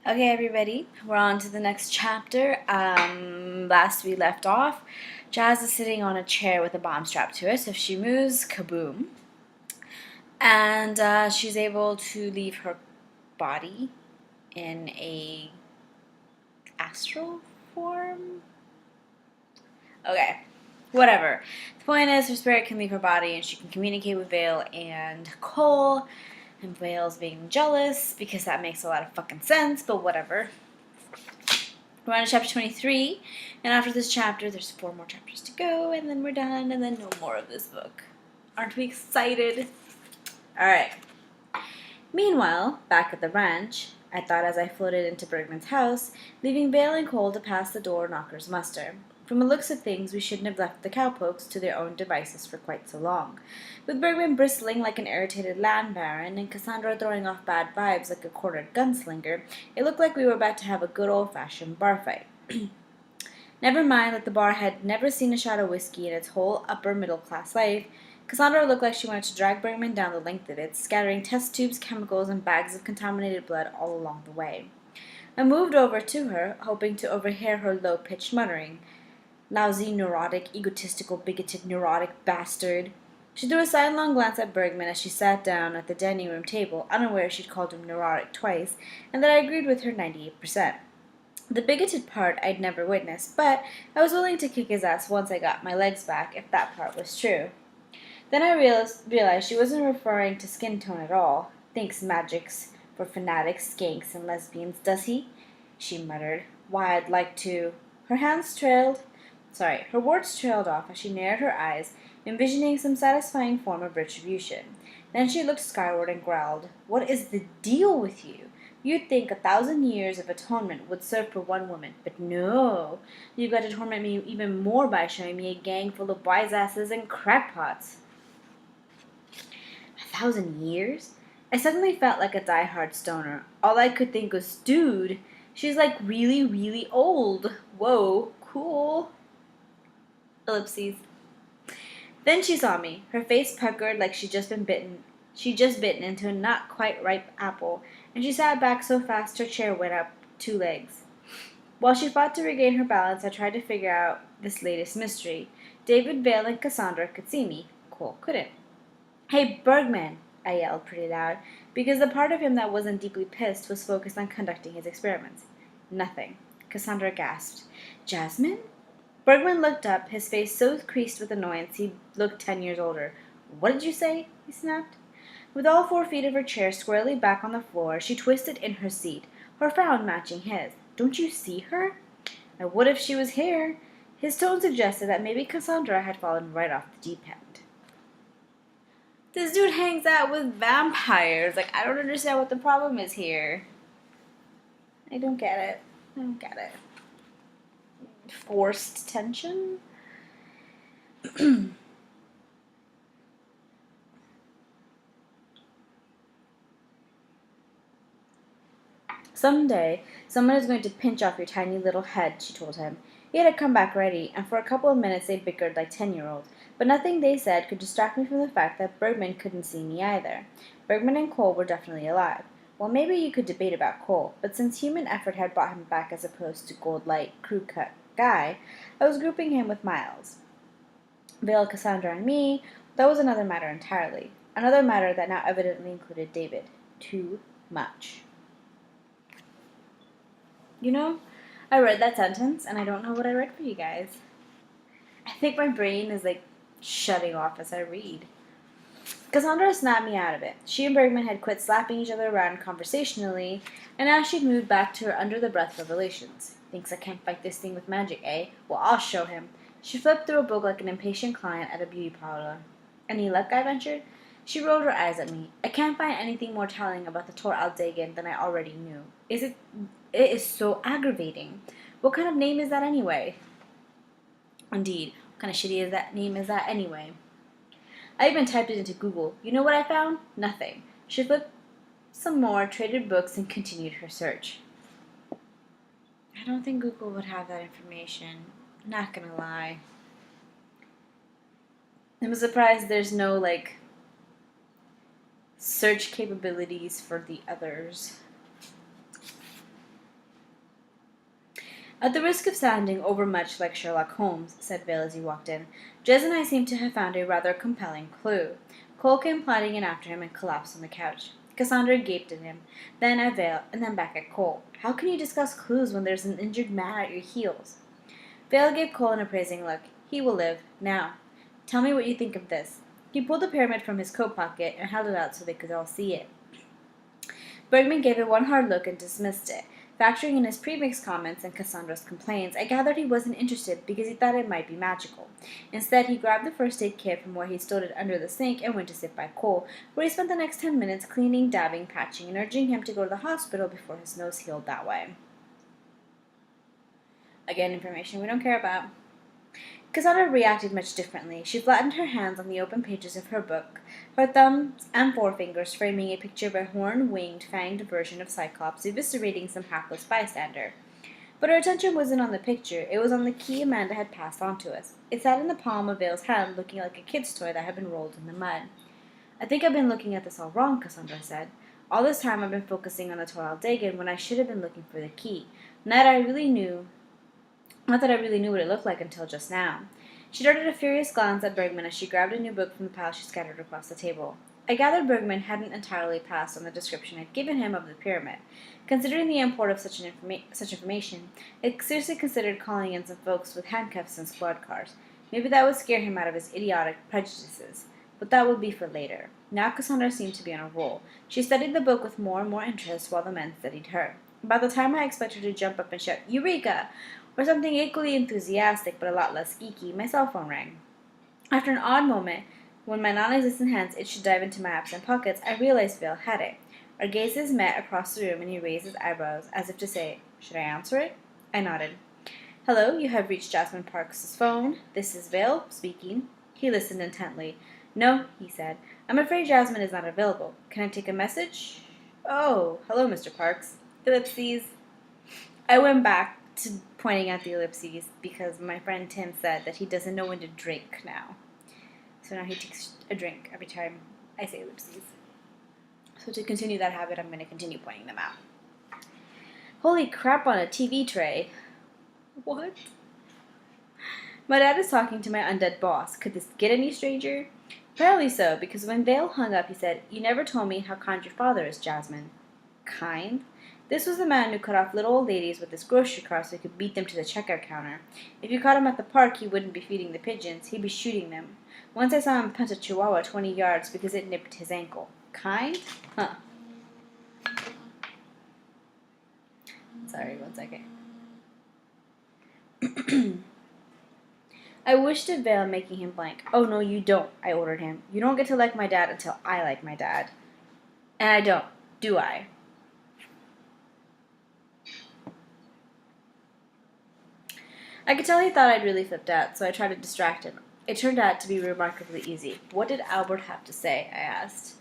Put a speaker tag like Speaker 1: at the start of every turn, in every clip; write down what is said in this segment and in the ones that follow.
Speaker 1: Okay, everybody, we're on to the next chapter. Last we left off, Jazz is sitting on a chair with a bomb strapped to it. So if she moves, kaboom. And she's able to leave her body in a astral form. Okay, whatever. The point is, her spirit can leave her body and she can communicate with Vale and Cole. And Vale's being jealous because that makes a lot of fucking sense, but whatever. We're on to chapter 23, and after this chapter, there's 4 more chapters to go, and then we're done, and then no more of this book. Aren't we excited? Alright. Meanwhile, back at the ranch, I thought as I floated into Bergman's house, leaving Vale and Cole to pass the door knockers muster. From the looks of things, we shouldn't have left the cowpokes to their own devices for quite so long. With Bergman bristling like an irritated land baron, and Cassandra throwing off bad vibes like a quartered gunslinger, it looked like we were about to have a good old-fashioned bar fight. Never mind that the bar had never seen a shot of whiskey in its whole upper-middle-class life. Cassandra looked like she wanted to drag Bergman down the length of it, scattering test tubes, chemicals, and bags of contaminated blood all along the way. I moved over to her, hoping to overhear her low-pitched muttering. Lousy, neurotic, egotistical, bigoted, neurotic bastard. She threw a sidelong glance at Bergman as she sat down at the dining room table, unaware she'd called him neurotic twice, and that I agreed with her 98%. The bigoted part I'd never witnessed, but I was willing to kick his ass once I got my legs back, if that part was true. Then I realized she wasn't referring to skin tone at all. Thinks magic's for fanatics, skanks, and lesbians, does he? She muttered. Why, I'd like to... Her words trailed off as she narrowed her eyes, envisioning some satisfying form of retribution. Then she looked skyward and growled, What is the deal with you? You'd think 1,000 years of atonement would serve for one woman, but no. You've got to torment me even more by showing me a gang full of wise-asses and crackpots. 1,000 years? I suddenly felt like a die-hard stoner. All I could think was, dude, she's like really, really old. Whoa, cool. Ellipses. Then she saw me, her face puckered like she'd just bitten into a not quite ripe apple, and she sat back so fast her chair went up 2 legs. While she fought to regain her balance, I tried to figure out this latest mystery. David, Vale, and Cassandra could see me. Cole couldn't. Hey, Bergman! I yelled pretty loud, because the part of him that wasn't deeply pissed was focused on conducting his experiments. Nothing. Cassandra gasped. Jasmine? Bergman looked up, his face so creased with annoyance he looked 10 years older. What did you say? He snapped. With all 4 feet of her chair squarely back on the floor, she twisted in her seat, her frown matching his. Don't you see her? I would if she was here. His tone suggested that maybe Cassandra had fallen right off the deep end. This dude hangs out with vampires. Like, I don't understand what the problem is here. I don't get it. Forced tension? Someday, someone is going to pinch off your tiny little head, she told him. He had come back ready, and for a couple of minutes they bickered like 10-year-olds, but nothing they said could distract me from the fact that Bergman couldn't see me either. Bergman and Cole were definitely alive. Well, maybe you could debate about Cole, but since human effort had brought him back as opposed to gold-light, crew-cut guy, I was grouping him with Miles. Vale, Cassandra, and me, that was another matter entirely. Another matter that now evidently included David. Too much. You know, I read that sentence, and I don't know what I read for you guys. I think my brain is, like, shutting off as I read. Cassandra snapped me out of it. She and Bergman had quit slapping each other around conversationally, and now she'd moved back to her under-the-breath revelations. Thinks I can't fight this thing with magic, eh? Well, I'll show him. She flipped through a book like an impatient client at a beauty parlor. Any luck, I ventured? She rolled her eyes at me. I can't find anything more telling about the Tor Aldegan than I already knew. It is so aggravating. What kind of name is that anyway? Indeed, what kind of shitty name is that anyway? I even typed it into Google. You know what I found? Nothing. She flipped some more, traded books, and continued her search. I don't think Google would have that information. Not gonna lie. I'm surprised there's no, like, search capabilities for the others. At the risk of sounding overmuch like Sherlock Holmes, said Vale as he walked in, Jez and I seem to have found a rather compelling clue. Cole came plodding in after him and collapsed on the couch. Cassandra gaped at him, then at Vale, and then back at Cole. How can you discuss clues when there's an injured man at your heels? Vale gave Cole an appraising look. He will live. Now, tell me what you think of this. He pulled the pyramid from his coat pocket and held it out so they could all see it. Bergman gave it one hard look and dismissed it. Factoring in his previous comments and Cassandra's complaints, I gathered he wasn't interested because he thought it might be magical. Instead, he grabbed the first aid kit from where he stood it under the sink and went to sit by Cole, where he spent the next 10 minutes cleaning, dabbing, patching, and urging him to go to the hospital before his nose healed that way. Again, information we don't care about. Cassandra reacted much differently. She flattened her hands on the open pages of her book, her thumbs and forefingers framing a picture of a horn-winged, fanged version of Cyclops eviscerating some hapless bystander. But her attention wasn't on the picture. It was on the key Amanda had passed on to us. It sat in the palm of Vale's hand, looking like a kid's toy that had been rolled in the mud. I think I've been looking at this all wrong, Cassandra said. All this time I've been focusing on the toy Dagon when I should have been looking for the key. Not that I really knew what it looked like until just now. She darted a furious glance at Bergman as she grabbed a new book from the pile she scattered across the table. I gathered Bergman hadn't entirely passed on the description I'd given him of the pyramid. Considering the import of such information, it seriously considered calling in some folks with handcuffs and squad cars. Maybe that would scare him out of his idiotic prejudices. But that would be for later. Now Cassandra seemed to be on a roll. She studied the book with more and more interest while the men studied her. By the time I expected her to jump up and shout, "Eureka!" or something equally enthusiastic but a lot less geeky, my cell phone rang. After an odd moment, when my non-existent hands itched to dive into my absent pockets, I realized Vale had it. Our gazes met across the room and he raised his eyebrows as if to say, "Should I answer it?" I nodded. "Hello, you have reached Jasmine Parks' phone. This is Vale speaking." He listened intently. "No," he said. "I'm afraid Jasmine is not available. Can I take a message?" "Oh, hello, Mr. Parks." Ellipses. I went back to pointing out the ellipses because my friend Tim said that he doesn't know when to drink now. So now he takes a drink every time I say ellipses. So to continue that habit, I'm going to continue pointing them out. Holy crap on a TV tray. What? My dad is talking to my undead boss. Could this get any stranger? Apparently so, because when Vale hung up, he said, "You never told me how kind your father is, Jasmine." Kind? This was the man who cut off little old ladies with his grocery cart so he could beat them to the checkout counter. If you caught him at the park, he wouldn't be feeding the pigeons. He'd be shooting them. Once I saw him punt a chihuahua 20 yards because it nipped his ankle. Kind? Huh. Sorry, 1 second. I wished at Vale, making him blank. "Oh, no, you don't," I ordered him. "You don't get to like my dad until I like my dad." And I don't, do I? I could tell he thought I'd really flipped out, so I tried to distract him. It turned out to be remarkably easy. "What did Albert have to say?" I asked.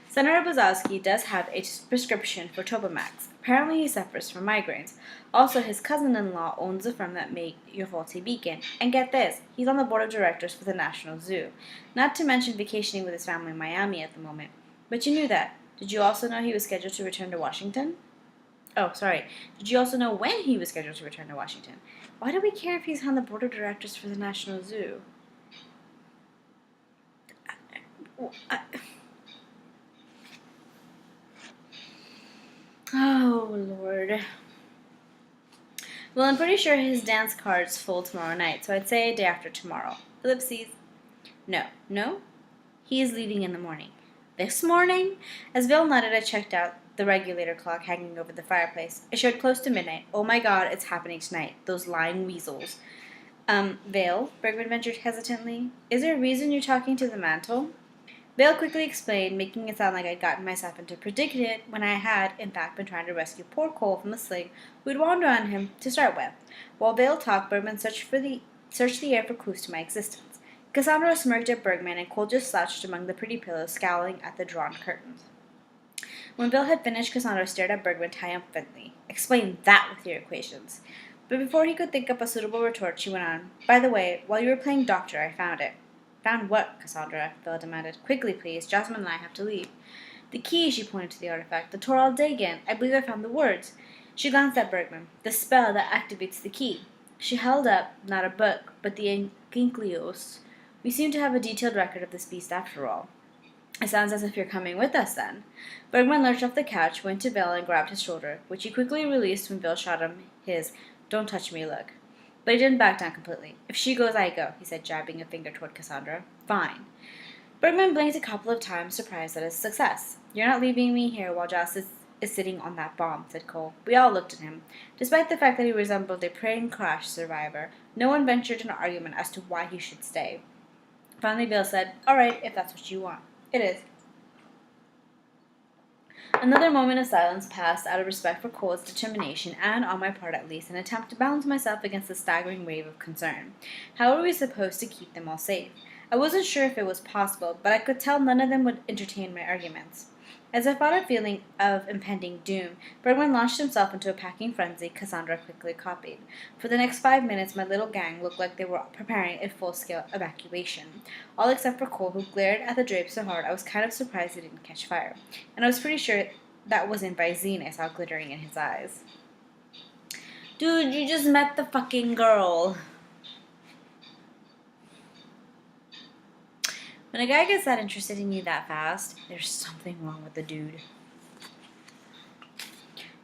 Speaker 1: "Senator Bozowski does have a prescription for Topamax. Apparently he suffers from migraines. Also, his cousin-in-law owns the firm that made your faulty beacon. And get this, he's on the board of directors for the National Zoo. Not to mention vacationing with his family in Miami at the moment. But you knew that. Did you also know he was scheduled to return to Washington?" Oh, sorry. "Did you also know when he was scheduled to return to Washington?" Why do we care if he's on the board of directors for the National Zoo? Oh, Lord. Well, I'm pretty sure his dance card's full tomorrow night, so I'd say a day after tomorrow. Ellipses. No. No? He is leaving in the morning. This morning? As Vale nodded, I checked out the regulator clock hanging over the fireplace. It showed close to midnight. Oh my God, it's happening tonight. Those lying weasels. Vale, Bergman ventured hesitantly. "Is there a reason you're talking to the mantle?" Vale quickly explained, making it sound like I'd gotten myself into a predicament when I had, in fact, been trying to rescue poor Cole from the sling who'd wandered on him to start with. While Vale talked, Bergman searched the air for clues to my existence. Cassandra smirked at Bergman, and Cole just slouched among the pretty pillows, scowling at the drawn curtains. When Vale had finished, Cassandra stared at Bergman triumphantly. "Explain that with your equations." But before he could think up a suitable retort, she went on. "By the way, while you were playing doctor, I found it." "Found what, Cassandra?" Vale demanded. "Quickly, please. Jasmine and I have to leave." "The key," she pointed to the artifact. "The Toral Dagon. I believe I found the words." She glanced at Bergman. The spell that activates the key. She held up, not a book, but the Ginklios. We seem to have a detailed record of this beast after all. It sounds as if you're coming with us, then. Bergman lurched off the couch, went to Bill, and grabbed his shoulder, which he quickly released when Bill shot him his "don't touch me" look. But he didn't back down completely. "If she goes, I go," he said, jabbing a finger toward Cassandra. "Fine." Bergman blinked a couple of times, surprised at his success. "You're not leaving me here while Joss is sitting on that bomb," said Cole. We all looked at him. Despite the fact that he resembled a plane crash survivor, no one ventured an argument as to why he should stay. Finally, Bill said, "All right, if that's what you want." "It is." Another moment of silence passed out of respect for Cole's determination and, on my part at least, an attempt to balance myself against the staggering wave of concern. How were we supposed to keep them all safe? I wasn't sure if it was possible, but I could tell none of them would entertain my arguments. As I fought a feeling of impending doom, Bergman launched himself into a packing frenzy Cassandra quickly copied. For the next 5 minutes, my little gang looked like they were preparing a full-scale evacuation. All except for Cole, who glared at the drapes so hard I was kind of surprised it didn't catch fire. And I was pretty sure that wasn't Visine I saw glittering in his eyes. "Dude, you just met the fucking girl." When a guy gets that interested in you that fast, there's something wrong with the dude.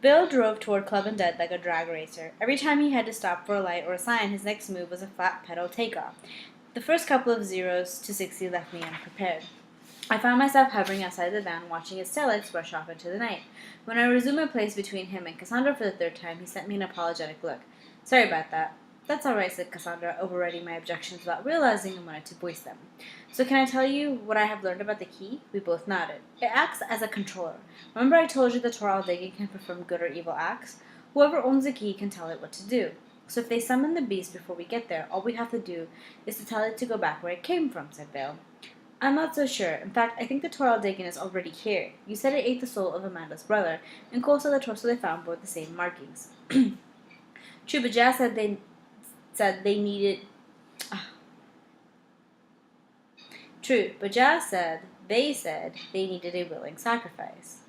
Speaker 1: Bill drove toward Club and Dead like a drag racer. Every time he had to stop for a light or a sign, his next move was a flat pedal takeoff. The first couple of 0s to 60 left me unprepared. I found myself hovering outside the van, watching his taillights rush off into the night. When I resumed my place between him and Cassandra for the third time, he sent me an apologetic look. "Sorry about that." "That's all right," said Cassandra, overriding my objections without realizing I wanted to voice them. "So can I tell you what I have learned about the key?" We both nodded. "It acts as a controller. Remember I told you the Toral Dagon can perform good or evil acts? Whoever owns the key can tell it what to do. So if they summon the beast before we get there, all we have to do is to tell it to go back where it came from," said Bill. "I'm not so sure. In fact, I think the Toral Dagon is already here. You said it ate the soul of Amanda's brother, and Cole said the torso they found bore the same markings." "True, but Jazz said they needed... True, but Jazz said they needed a willing sacrifice."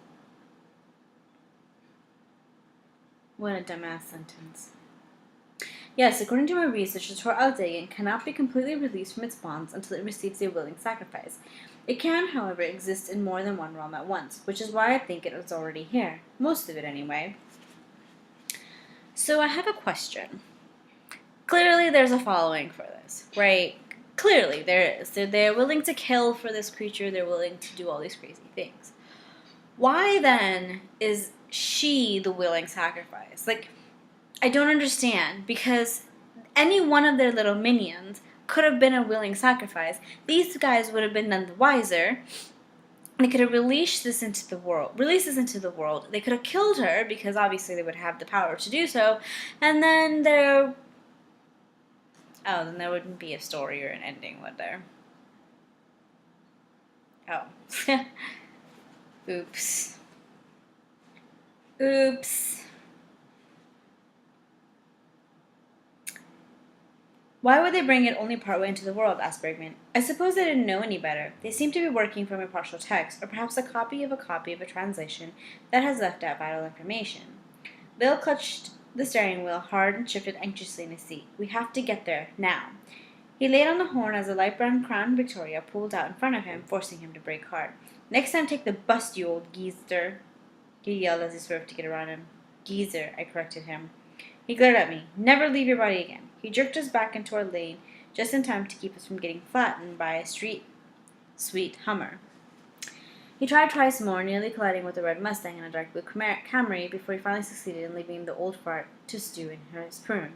Speaker 1: What a dumbass sentence. "Yes, according to my research, the Toral Dagon cannot be completely released from its bonds until it receives a willing sacrifice. It can, however, exist in more than one realm at once, which is why I think it is already here. Most of it, anyway." So I have a question. Clearly there's a following for this, right? Clearly there is. They're willing to kill for this creature. They're willing to do all these crazy things. Why then is she the willing sacrifice? Like, I don't understand, because any one of their little minions could have been a willing sacrifice. These guys would have been none the wiser. They could have released this into the world. They could have killed her, because obviously they would have the power to do so. And then then there wouldn't be a story or an ending, would there? Oh. Oops. "Why would they bring it only partway into the world?" asked Bergman. "I suppose they didn't know any better. They seem to be working from a partial text, or perhaps a copy of a translation that has left out vital information." Bill clutched the steering wheel hard and shifted anxiously in his seat. "We have to get there, now." He laid on the horn as a light brown Crown Victoria pulled out in front of him, forcing him to brake hard. "Next time take the bus, you old geezer," he yelled as he swerved to get around him. "Geezer," I corrected him. He glared at me. "Never leave your body again." He jerked us back into our lane, just in time to keep us from getting flattened by a sweet Hummer. He tried twice more, nearly colliding with a red Mustang and a dark blue Camry before he finally succeeded in leaving the old fart to stew in his prune.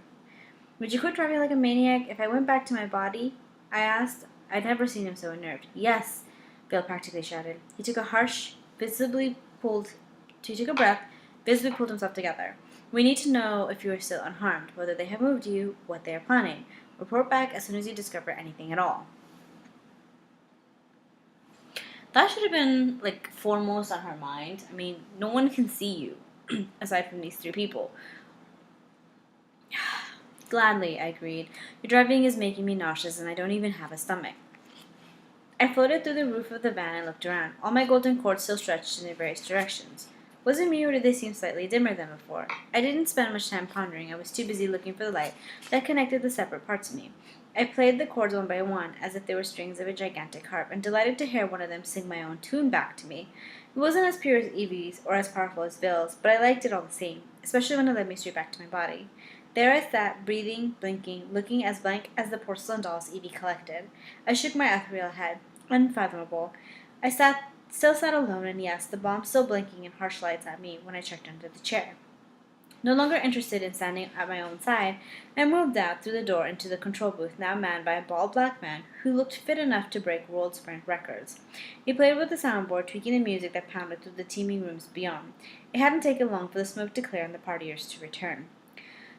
Speaker 1: "Would you quit driving like a maniac if I went back to my body?" I asked. I'd never seen him so unnerved. "Yes," Bill practically shouted. He took a breath, visibly pulled himself together. "We need to know if you are still unharmed, whether they have moved you, what they are planning. Report back as soon as you discover anything at all." That should have been, foremost on her mind. I mean, no one can see you, aside from these 3 people. "Gladly," I agreed. "Your driving is making me nauseous, and I don't even have a stomach." I floated through the roof of the van and looked around. All my golden cords still stretched in various directions. Was it me, or did they seem slightly dimmer than before? I didn't spend much time pondering. I was too busy looking for the light that connected the separate parts of me. I played the chords one by one, as if they were strings of a gigantic harp, and delighted to hear one of them sing my own tune back to me. It wasn't as pure as Evie's, or as powerful as Bill's, but I liked it all the same, especially when it led me straight back to my body. There I sat, breathing, blinking, looking as blank as the porcelain dolls Evie collected. I shook my ethereal head. Unfathomable. Still sat alone, and yes, the bomb still blinking in harsh lights at me when I checked under the chair. No longer interested in standing at my own side, I moved out through the door into the control booth, now manned by a bald black man who looked fit enough to break world sprint records. He played with the soundboard, tweaking the music that pounded through the teeming rooms beyond. It hadn't taken long for the smoke to clear and the partiers to return.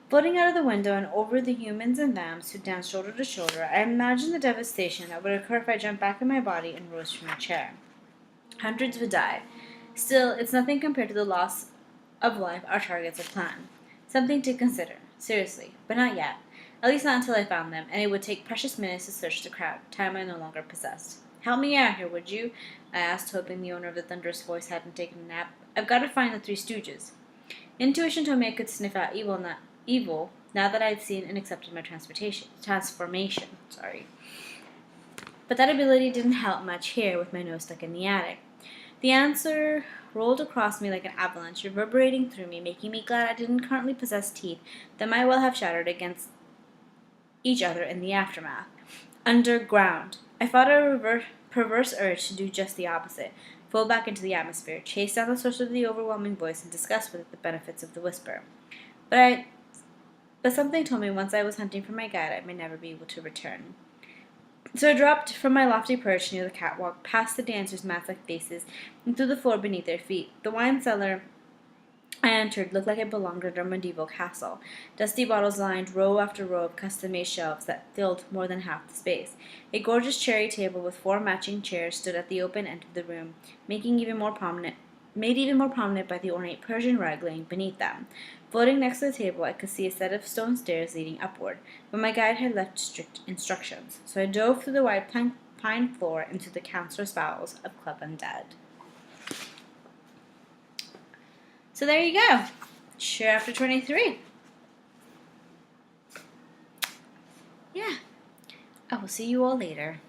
Speaker 1: Floating out of the window and over the humans and lambs who danced shoulder to shoulder, I imagined the devastation that would occur if I jumped back in my body and rose from my chair. Hundreds would die. Still, it's nothing compared to the loss of life our targets had planned. Something to consider, seriously, but not yet. At least not until I found them, and it would take precious minutes to search the crowd, time I no longer possessed. Help me out here, would you? I asked, hoping the owner of the thunderous voice hadn't taken a nap. I've got to find the Three Stooges. Intuition told me I could sniff out evil now that I'd seen and accepted my transformation. But that ability didn't help much here with my nose stuck in the attic. The answer rolled across me like an avalanche, reverberating through me, making me glad I didn't currently possess teeth that might well have shattered against each other in the aftermath. Underground. I fought a perverse urge to do just the opposite, fall back into the atmosphere, chase down the source of the overwhelming voice, and discuss with it the benefits of the whisper. But something told me once I was hunting for my guide, I may never be able to return. So I dropped from my lofty perch near the catwalk, past the dancers' mask-like faces, and through the floor beneath their feet. The wine cellar I entered looked like it belonged under a medieval castle. Dusty bottles lined row after row of custom-made shelves that filled more than half the space. A gorgeous cherry table with 4 matching chairs stood at the open end of the room, made even more prominent by the ornate Persian rug laying beneath them. Floating next to the table, I could see a set of stone stairs leading upward, but my guide had left strict instructions, so I dove through the wide pine floor into the counselor's bowels of Club Undead. So there you go. Chapter 23. Yeah. I will see you all later.